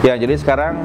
Ya, jadi sekarang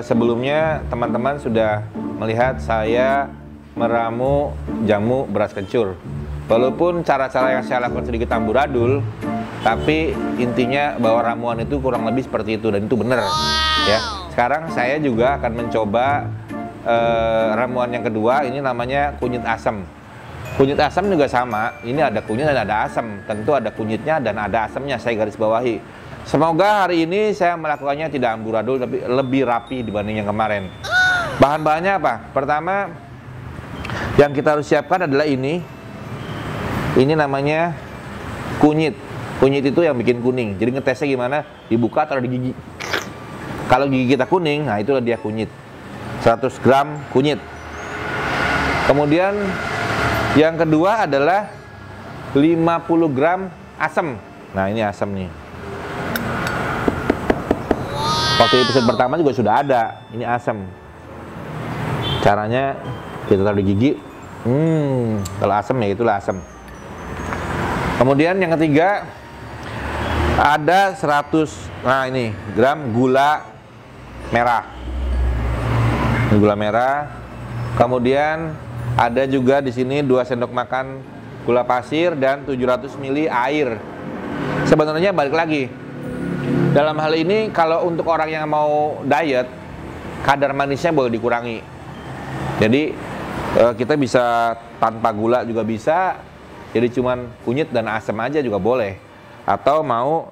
sebelumnya teman-teman sudah melihat saya meramu jamu beras kencur. Walaupun cara-cara yang saya lakukan sedikit amburadul, tapi intinya bahwa ramuan itu kurang lebih seperti itu, dan itu benar. Ya, sekarang saya juga akan mencoba ramuan yang kedua. Ini namanya kunyit asam. Kunyit asam juga sama. Ini ada kunyit dan ada asam. Tentu ada kunyitnya dan ada asamnya. Saya garis bawahi. Semoga hari ini saya melakukannya tidak amburadul, tapi lebih rapi dibanding yang kemarin. Bahan-bahannya apa? Pertama, yang kita harus siapkan adalah ini. Ini namanya kunyit. Kunyit itu yang bikin kuning. Jadi ngetesnya gimana? Dibuka, taruh di gigi. Kalau gigi kita kuning, nah itulah dia kunyit. 100 gram kunyit. Kemudian yang kedua adalah 50 gram asam. Nah, ini asam nih. Waktu episode pertama juga sudah ada. Ini asam. Caranya kita taruh di gigi. Kalau asam ya itulah asam. Kemudian yang ketiga ada 100 gram gula merah. Ini gula merah. Kemudian ada juga di sini 2 sendok makan gula pasir dan 700 ml air. Sebenarnya balik lagi. Dalam hal ini kalau untuk orang yang mau diet, kadar manisnya boleh dikurangi. Jadi kita bisa tanpa gula juga bisa. Jadi cuman kunyit dan asam aja juga boleh. Atau mau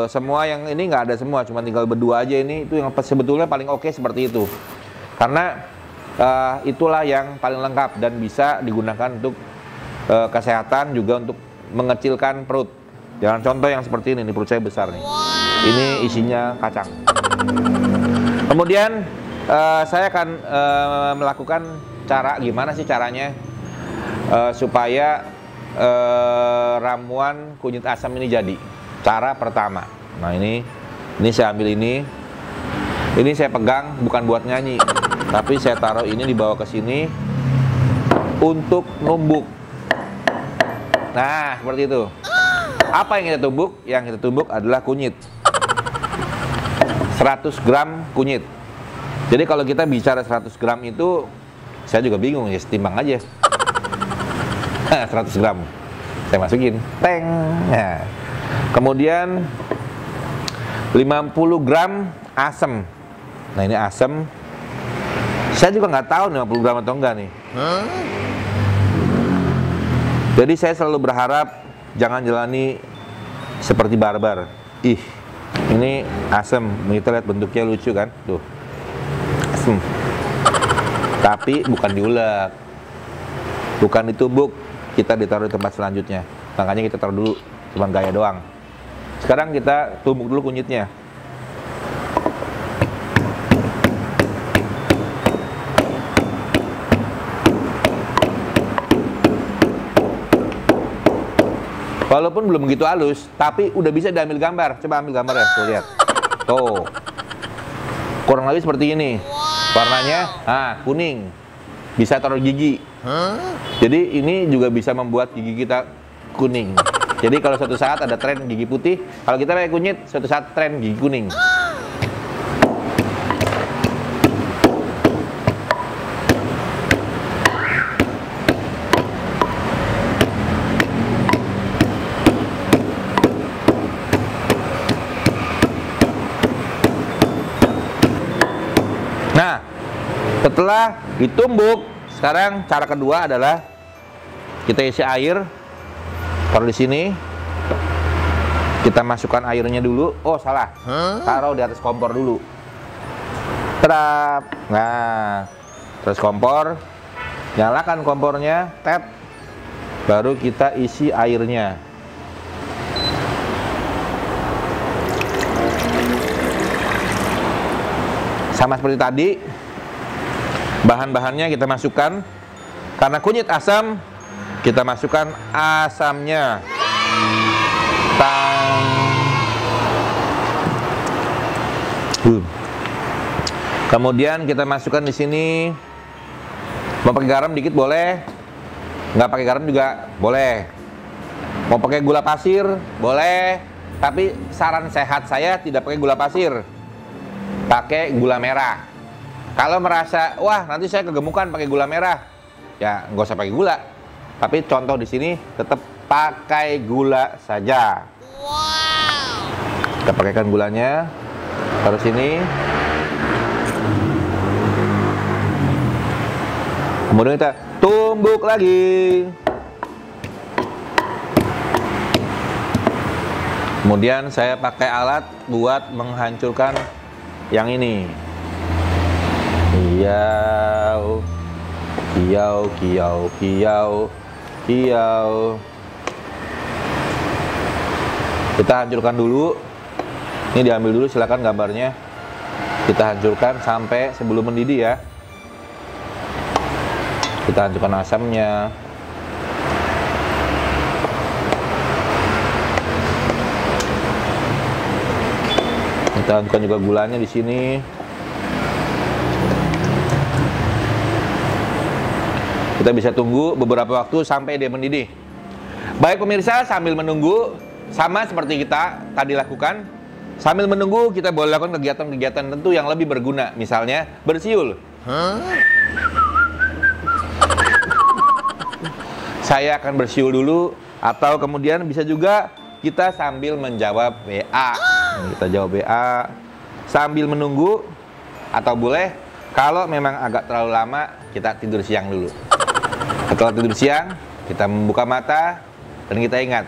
semua yang ini nggak ada semua, cuma tinggal berdua aja, ini itu yang sebetulnya paling oke seperti itu. Karena itulah yang paling lengkap dan bisa digunakan untuk kesehatan, juga untuk mengecilkan perut. Jangan contoh yang seperti ini perut saya besar nih. Ini isinya kacang. Kemudian saya akan melakukan cara, gimana sih caranya supaya ramuan kunyit asam ini jadi. Cara pertama, nah ini saya ambil ini saya pegang bukan buat nyanyi, tapi saya taruh ini, dibawa ke sini untuk numbuk. Nah, seperti itu. Apa yang kita tumbuk? Yang kita tumbuk adalah kunyit. 100 gram kunyit. Jadi kalau kita bicara 100 gram itu, saya juga bingung ya, setimbang aja. 100 gram. Saya masukin. Teng. Nah. Kemudian 50 gram asam. Nah, ini asam. Saya juga nggak tahu 50 gram atau enggak nih. Jadi saya selalu berharap jangan jalani seperti barbar. Ini asam. Kita lihat bentuknya lucu kan? Tuh. Asam. Tapi bukan diulek. Bukan ditumbuk. Kita ditaruh di tempat selanjutnya. Makanya kita taruh dulu. Cuma gaya doang. Sekarang kita tumbuk dulu kunyitnya. Walaupun belum begitu halus, tapi udah bisa diambil gambar. Coba ambil gambar ya, tuh lihat. Tuh. Kurang lebih seperti ini. Warnanya, kuning. Bisa taruh gigi. Jadi ini juga bisa membuat gigi kita kuning. Jadi kalau suatu saat ada tren gigi putih, kalau kita pakai kunyit, suatu saat tren gigi kuning. Nah, setelah ditumbuk, sekarang cara kedua adalah kita isi air, taruh di sini, kita masukkan airnya dulu. Oh, salah, taruh di atas kompor dulu. Terap. Nah, terus kompor, nyalakan kompornya, tap, baru kita isi airnya. Sama seperti tadi, bahan-bahannya kita masukkan. Karena kunyit asam, kita masukkan asamnya. Kemudian kita masukkan di sini. Mau pakai garam dikit boleh, nggak pakai garam juga boleh. Mau pakai gula pasir boleh, tapi saran sehat saya tidak pakai gula pasir. pakai gula merah. Kalau merasa wah nanti saya kegemukan pakai gula merah, ya nggak usah pakai gula. Tapi contoh di sini tetap pakai gula saja. Wow. Kita pakaikan gulanya, taruh sini. Kemudian kita tumbuk lagi. Kemudian saya pakai alat buat menghancurkan yang ini. Kiau, kiau, kiau, kiau, kiau. Kita hancurkan dulu. Ini diambil dulu, silakan gambarnya. Kita hancurkan sampai sebelum mendidih ya. Kita hancurkan asamnya. Kita hancurkan juga gulanya di sini. Kita bisa tunggu beberapa waktu sampai dia mendidih. Baik pemirsa, sambil menunggu sama seperti kita tadi lakukan. Sambil menunggu kita boleh lakukan kegiatan-kegiatan tentu yang lebih berguna. Misalnya bersiul. Saya akan bersiul dulu, atau kemudian bisa juga kita sambil menjawab WA. Kita jawab WA sambil menunggu, atau boleh kalau memang agak terlalu lama kita tidur siang dulu. Setelah tidur siang kita membuka mata dan kita ingat,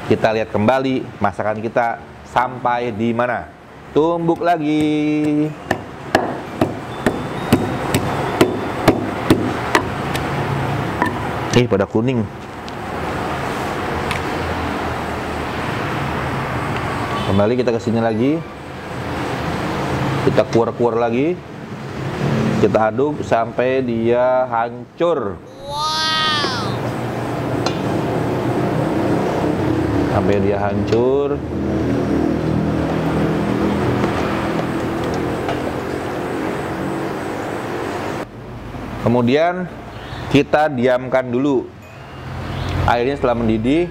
kita lihat kembali masakan kita sampai di mana. Tumbuk lagi. Pada kuning. Kembali kita ke sini lagi. Kita kuar-kuar lagi. Kita aduk sampai dia hancur. Wow. Sampai dia hancur. Kemudian kita diamkan dulu. Airnya setelah mendidih.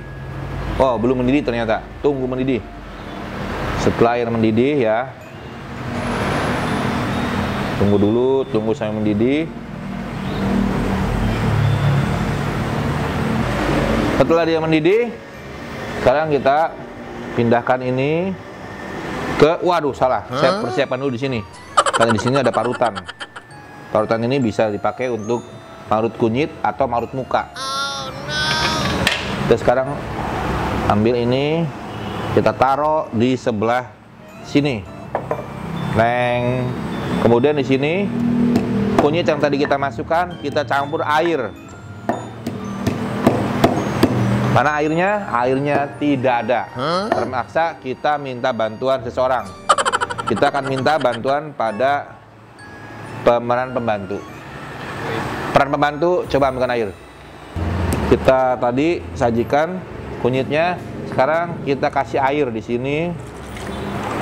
Oh, belum mendidih ternyata. Tunggu mendidih. Setelah air mendidih ya. Tunggu dulu, tunggu sampai mendidih. Setelah dia mendidih, sekarang kita pindahkan ini ke, waduh salah. Saya persiapkan dulu di sini. Karena di sini ada parutan. Parutan ini bisa dipakai untuk marut kunyit atau marut muka. Oh, no. Kita sekarang ambil ini, kita taruh di sebelah sini. Neng. Kemudian di sini kunyit yang tadi kita masukkan, kita campur air. Mana airnya? Airnya tidak ada. Terpaksa kita minta bantuan seseorang. Kita akan minta bantuan pada pemeran pembantu. Peran pembantu, coba ambilkan air. Kita tadi sajikan kunyitnya, sekarang kita kasih air di sini.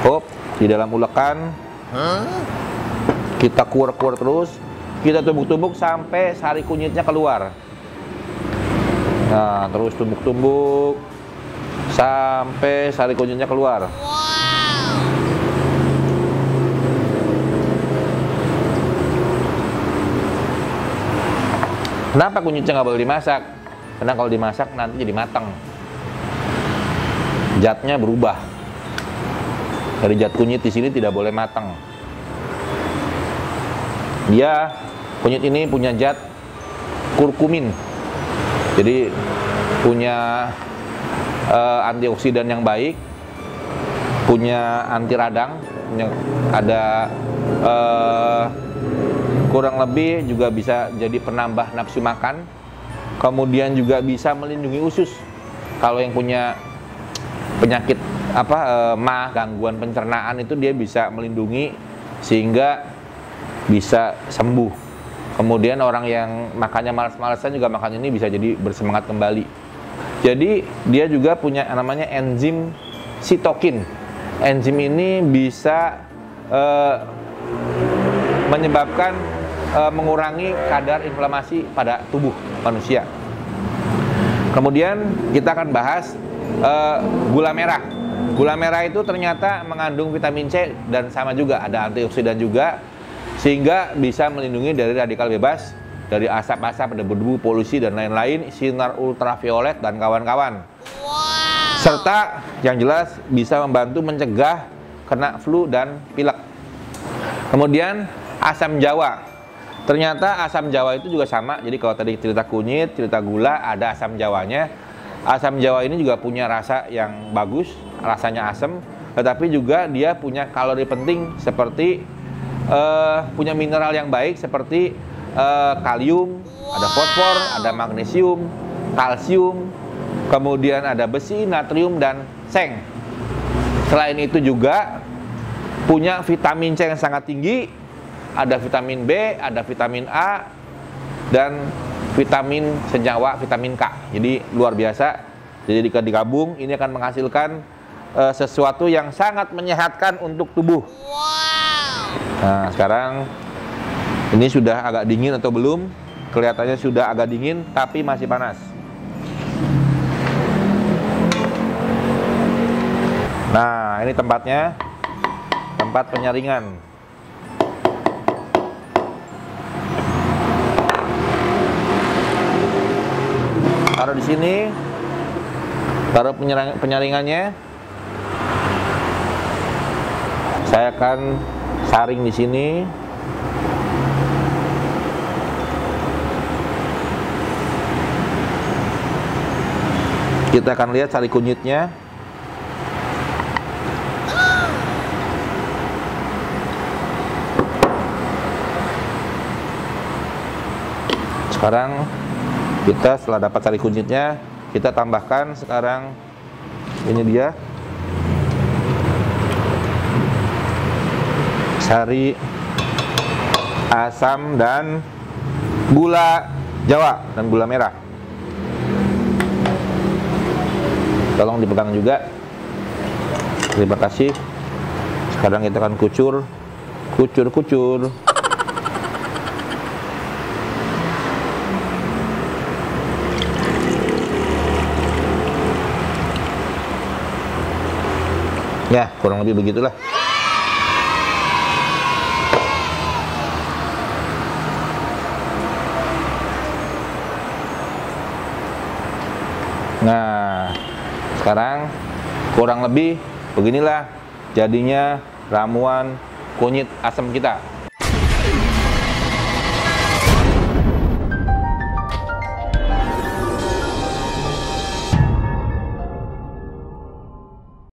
Hop, di dalam ulekan. Kita kuar-kuar terus. Kita tumbuk-tumbuk sampai sari kunyitnya keluar. Nah, terus tumbuk-tumbuk sampai sari kunyitnya keluar. Kenapa kunyitnya nggak boleh dimasak? Karena kalau dimasak nanti jadi matang. Zatnya berubah. Dari zat kunyit di sini tidak boleh matang. Dia, kunyit ini punya zat kurkumin. Jadi punya antioksidan yang baik, punya anti radang, punya ada kurang lebih juga bisa jadi penambah nafsu makan. Kemudian juga bisa melindungi usus. Kalau yang punya penyakit MAH, gangguan pencernaan, itu dia bisa melindungi sehingga bisa sembuh. Kemudian orang yang makannya malas-malasan juga makan ini bisa jadi bersemangat kembali. Jadi dia juga punya namanya enzim sitokin. Enzim ini bisa menyebabkan mengurangi kadar inflamasi pada tubuh manusia. Kemudian kita akan bahas gula merah. Gula merah itu ternyata mengandung vitamin C dan sama juga ada antioksidan juga, sehingga bisa melindungi dari radikal bebas, dari asap-asap, debu-debu, polusi dan lain-lain, sinar ultraviolet dan kawan-kawan. Serta yang jelas bisa membantu mencegah kena flu dan pilek. Kemudian asam jawa. Ternyata asam jawa itu juga sama. Jadi kalau tadi cerita kunyit, cerita gula, ada asam jawanya. Asam jawa ini juga punya rasa yang bagus, rasanya asam, tetapi juga dia punya kalori penting seperti punya mineral yang baik seperti kalium, ada fosfor, ada magnesium, kalsium, kemudian ada besi, natrium, dan seng. Selain itu juga punya vitamin C yang sangat tinggi, ada vitamin B, ada vitamin A, dan vitamin senyawa, vitamin K. Jadi luar biasa. Jadi digabung ini akan menghasilkan sesuatu yang sangat menyehatkan untuk tubuh. Nah, sekarang ini sudah agak dingin atau belum? Kelihatannya sudah agak dingin, tapi masih panas. Nah, ini tempatnya, tempat penyaringan. Taruh di sini, taruh penyaringannya. Saya akan saring di sini. Kita akan lihat sari kunyitnya. Sekarang kita setelah dapat sari kunyitnya, kita tambahkan sekarang ini dia sari, asam, dan gula jawa dan gula merah. Tolong dipegang juga. Terima kasih. Sekarang kita akan kucur. Ya, kurang lebih begitulah. Nah, sekarang kurang lebih beginilah jadinya ramuan kunyit asam kita.